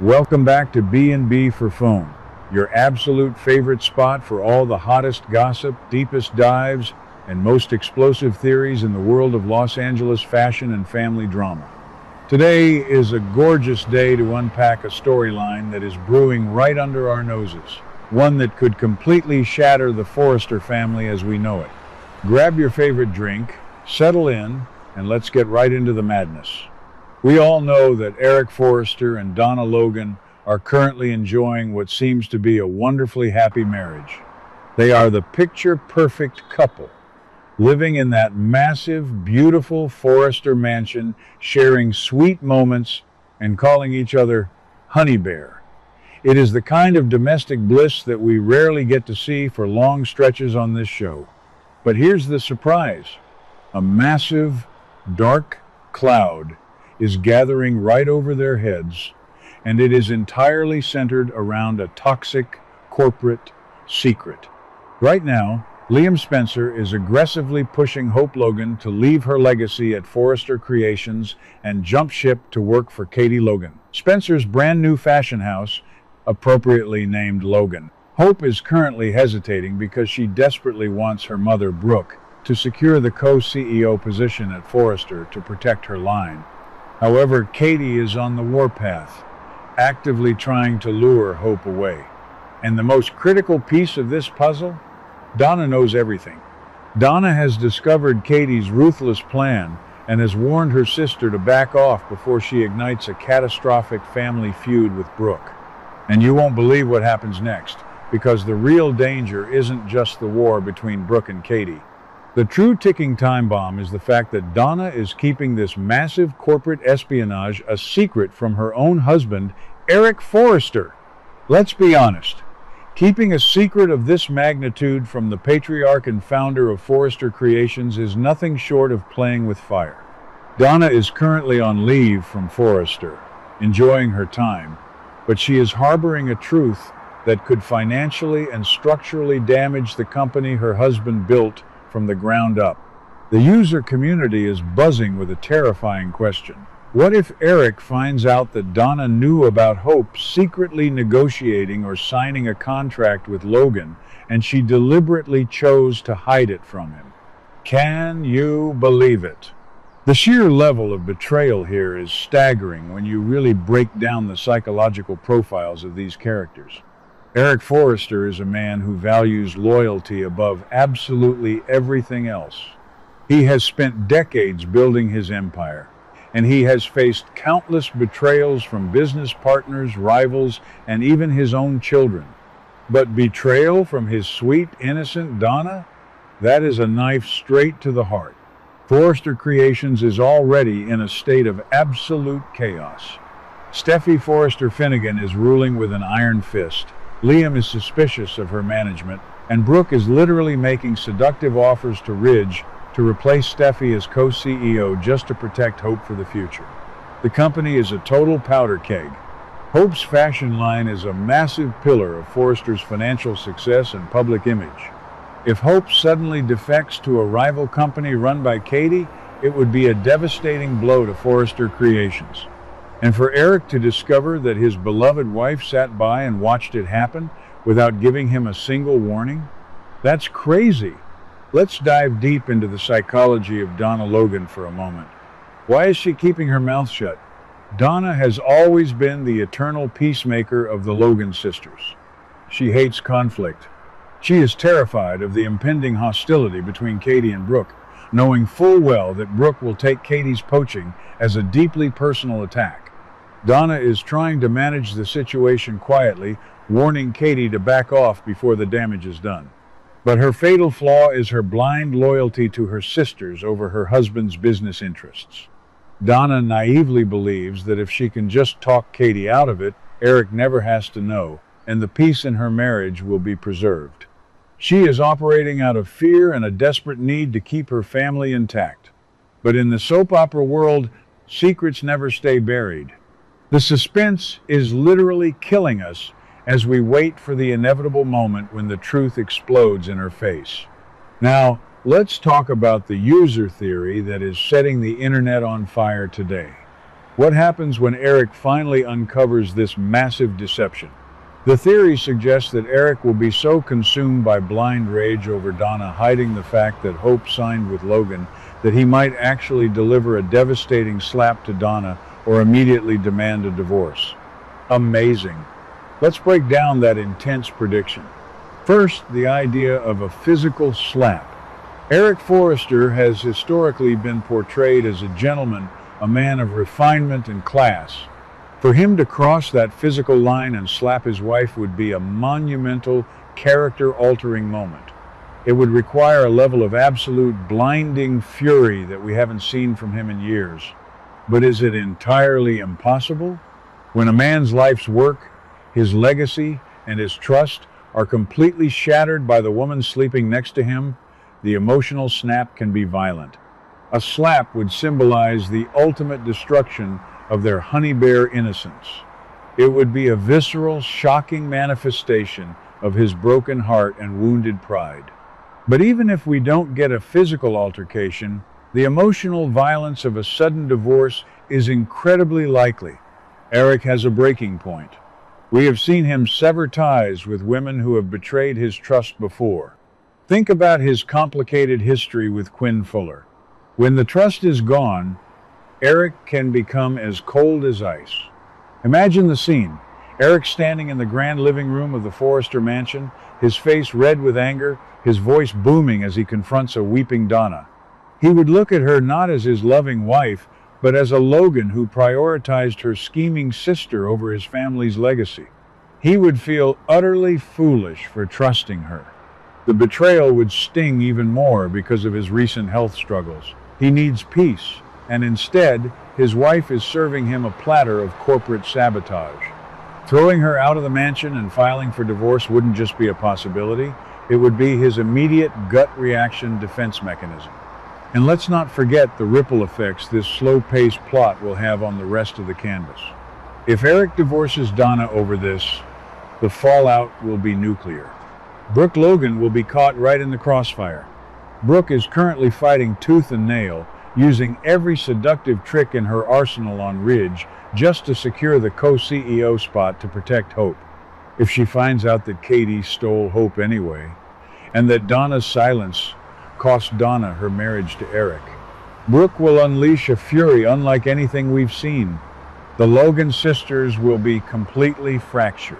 Welcome back to B&B for Phone, your absolute favorite spot for all the hottest gossip, deepest dives, and most explosive theories in the world of Los Angeles fashion and family drama. Today is a gorgeous day to unpack a storyline that is brewing right under our noses, one that could completely shatter the Forrester family as we know it. Grab your favorite drink, settle in, and let's get right into the madness. We all know that Eric Forrester and Donna Logan are currently enjoying what seems to be a wonderfully happy marriage. They are the picture-perfect couple, living in that massive, beautiful Forrester mansion, sharing sweet moments and calling each other Honey Bear. It is the kind of domestic bliss that we rarely get to see for long stretches on this show. But here's the surprise. A massive, dark cloud is gathering right over their heads, and it is entirely centered around a toxic corporate secret. Right now, Liam Spencer is aggressively pushing Hope Logan to leave her legacy at Forrester Creations and jump ship to work for Katie Logan, Spencer's brand new fashion house, appropriately named Logan. Hope is currently hesitating because she desperately wants her mother, Brooke, to secure the co-CEO position at Forrester to protect her line. However, Katie is on the warpath, actively trying to lure Hope away. And the most critical piece of this puzzle? Donna knows everything. Donna has discovered Katie's ruthless plan and has warned her sister to back off before she ignites a catastrophic family feud with Brooke. And you won't believe what happens next, because the real danger isn't just the war between Brooke and Katie. The true ticking time bomb is the fact that Donna is keeping this massive corporate espionage a secret from her own husband, Eric Forrester. Let's be honest, keeping a secret of this magnitude from the patriarch and founder of Forrester Creations is nothing short of playing with fire. Donna is currently on leave from Forrester, enjoying her time, but she is harboring a truth that could financially and structurally damage the company her husband built from the ground up. The user community is buzzing with a terrifying question. What if Eric finds out that Donna knew about Hope secretly negotiating or signing a contract with Logan, and she deliberately chose to hide it from him? Can you believe it? The sheer level of betrayal here is staggering when you really break down the psychological profiles of these characters. Eric Forrester is a man who values loyalty above absolutely everything else. He has spent decades building his empire, and he has faced countless betrayals from business partners, rivals, and even his own children. But betrayal from his sweet, innocent Donna? That is a knife straight to the heart. Forrester Creations is already in a state of absolute chaos. Steffi Forrester Finnegan is ruling with an iron fist. Liam is suspicious of her management, and Brooke is literally making seductive offers to Ridge to replace Steffi as co-CEO just to protect Hope for the future. The company is a total powder keg. Hope's fashion line is a massive pillar of Forrester's financial success and public image. If Hope suddenly defects to a rival company run by Katie, it would be a devastating blow to Forrester Creations. And for Eric to discover that his beloved wife sat by and watched it happen without giving him a single warning? That's crazy. Let's dive deep into the psychology of Donna Logan for a moment. Why is she keeping her mouth shut? Donna has always been the eternal peacemaker of the Logan sisters. She hates conflict. She is terrified of the impending hostility between Katie and Brooke, knowing full well that Brooke will take Katie's poaching as a deeply personal attack. Donna is trying to manage the situation quietly, warning Katie to back off before the damage is done. But her fatal flaw is her blind loyalty to her sisters over her husband's business interests. Donna naively believes that if she can just talk Katie out of it, Eric never has to know, and the peace in her marriage will be preserved. She is operating out of fear and a desperate need to keep her family intact. But in the soap opera world, secrets never stay buried. The suspense is literally killing us as we wait for the inevitable moment when the truth explodes in her face. Now, let's talk about the user theory that is setting the internet on fire today. What happens when Eric finally uncovers this massive deception? The theory suggests that Eric will be so consumed by blind rage over Donna hiding the fact that Hope signed with Logan that he might actually deliver a devastating slap to Donna or immediately demand a divorce. Amazing. Let's break down that intense prediction. First, the idea of a physical slap. Eric Forrester has historically been portrayed as a gentleman, a man of refinement and class. For him to cross that physical line and slap his wife would be a monumental, character-altering moment. It would require a level of absolute blinding fury that we haven't seen from him in years. But is it entirely impossible? When a man's life's work, his legacy, and his trust are completely shattered by the woman sleeping next to him, the emotional snap can be violent. A slap would symbolize the ultimate destruction of their honey bear innocence. It would be a visceral, shocking manifestation of his broken heart and wounded pride. But even if we don't get a physical altercation, the emotional violence of a sudden divorce is incredibly likely. Eric has a breaking point. We have seen him sever ties with women who have betrayed his trust before. Think about his complicated history with Quinn Fuller. When the trust is gone, Eric can become as cold as ice. Imagine the scene. Eric standing in the grand living room of the Forrester mansion, his face red with anger, his voice booming as he confronts a weeping Donna. He would look at her not as his loving wife, but as a Logan who prioritized her scheming sister over his family's legacy. He would feel utterly foolish for trusting her. The betrayal would sting even more because of his recent health struggles. He needs peace, and instead, his wife is serving him a platter of corporate sabotage. Throwing her out of the mansion and filing for divorce wouldn't just be a possibility, it would be his immediate gut reaction defense mechanism. And let's not forget the ripple effects this slow-paced plot will have on the rest of the canvas. If Eric divorces Donna over this, the fallout will be nuclear. Brooke Logan will be caught right in the crossfire. Brooke is currently fighting tooth and nail, using every seductive trick in her arsenal on Ridge just to secure the co-CEO spot to protect Hope. If she finds out that Katie stole Hope anyway, and that Donna's silence cost Donna her marriage to Eric, Brooke will unleash a fury unlike anything we've seen. The Logan sisters will be completely fractured.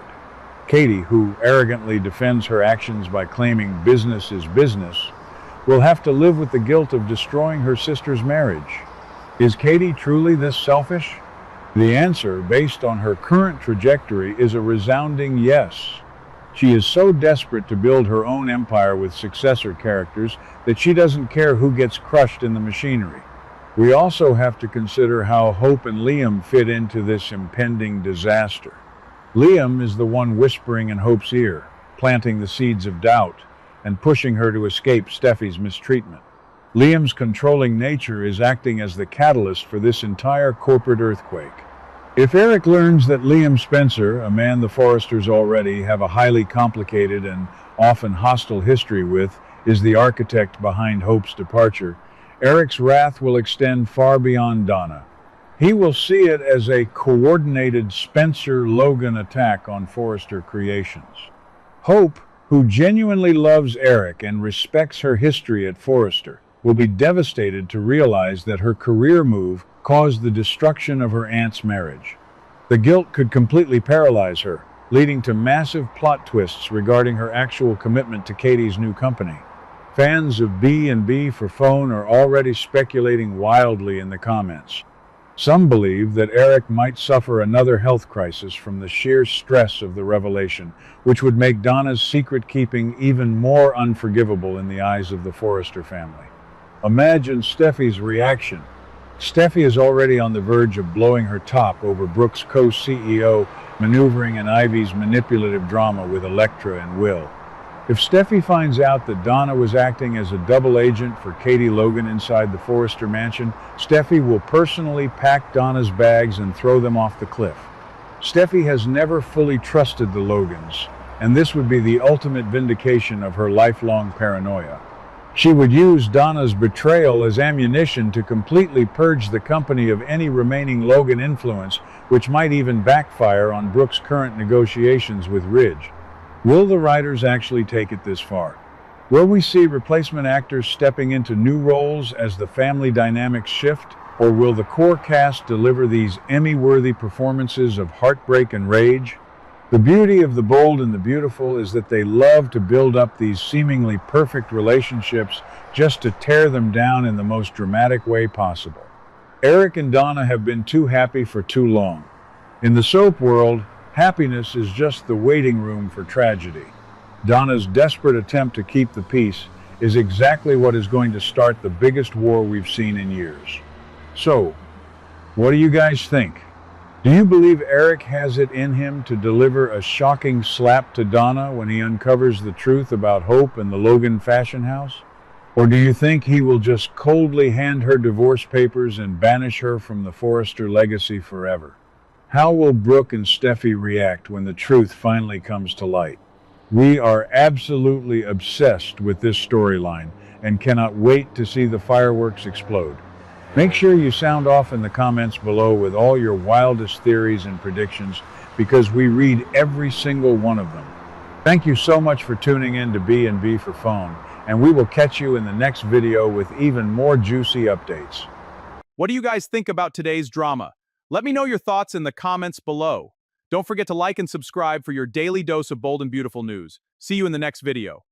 Katie, who arrogantly defends her actions by claiming business is business, will have to live with the guilt of destroying her sister's marriage. Is Katie truly this selfish? The answer, based on her current trajectory, is a resounding yes. She is so desperate to build her own empire with successor characters that she doesn't care who gets crushed in the machinery. We also have to consider how Hope and Liam fit into this impending disaster. Liam is the one whispering in Hope's ear, planting the seeds of doubt, and pushing her to escape Steffi's mistreatment. Liam's controlling nature is acting as the catalyst for this entire corporate earthquake. If Eric learns that Liam Spencer, a man the Forresters already have a highly complicated and often hostile history with, is the architect behind Hope's departure, Eric's wrath will extend far beyond Donna. He will see it as a coordinated Spencer-Logan attack on Forrester creations. Hope, who genuinely loves Eric and respects her history at Forrester, will be devastated to realize that her career move caused the destruction of her aunt's marriage. The guilt could completely paralyze her, leading to massive plot twists regarding her actual commitment to Katie's new company. Fans of B&B for Phone are already speculating wildly in the comments. Some believe that Eric might suffer another health crisis from the sheer stress of the revelation, which would make Donna's secret-keeping even more unforgivable in the eyes of the Forrester family. Imagine Steffi's reaction. Steffi is already on the verge of blowing her top over Brooke's co-CEO maneuvering in Ivy's manipulative drama with Elektra and Will. If Steffi finds out that Donna was acting as a double agent for Katie Logan inside the Forrester mansion, Steffi will personally pack Donna's bags and throw them off the cliff. Steffi has never fully trusted the Logans, and this would be the ultimate vindication of her lifelong paranoia. She would use Donna's betrayal as ammunition to completely purge the company of any remaining Logan influence, which might even backfire on Brooke's current negotiations with Ridge. Will the writers actually take it this far? Will we see replacement actors stepping into new roles as the family dynamics shift? Or will the core cast deliver these Emmy-worthy performances of heartbreak and rage? The beauty of The Bold and the Beautiful is that they love to build up these seemingly perfect relationships just to tear them down in the most dramatic way possible. Eric and Donna have been too happy for too long. In the soap world, happiness is just the waiting room for tragedy. Donna's desperate attempt to keep the peace is exactly what is going to start the biggest war we've seen in years. So, what do you guys think? Do you believe Eric has it in him to deliver a shocking slap to Donna when he uncovers the truth about Hope and the Logan fashion house? Or do you think he will just coldly hand her divorce papers and banish her from the Forrester legacy forever? How will Brooke and Steffi react when the truth finally comes to light? We are absolutely obsessed with this storyline and cannot wait to see the fireworks explode. Make sure you sound off in the comments below with all your wildest theories and predictions, because we read every single one of them. Thank you so much for tuning in to B&B for Phone, and we will catch you in the next video with even more juicy updates. What do you guys think about today's drama? Let me know your thoughts in the comments below. Don't forget to like and subscribe for your daily dose of bold and beautiful news. See you in the next video.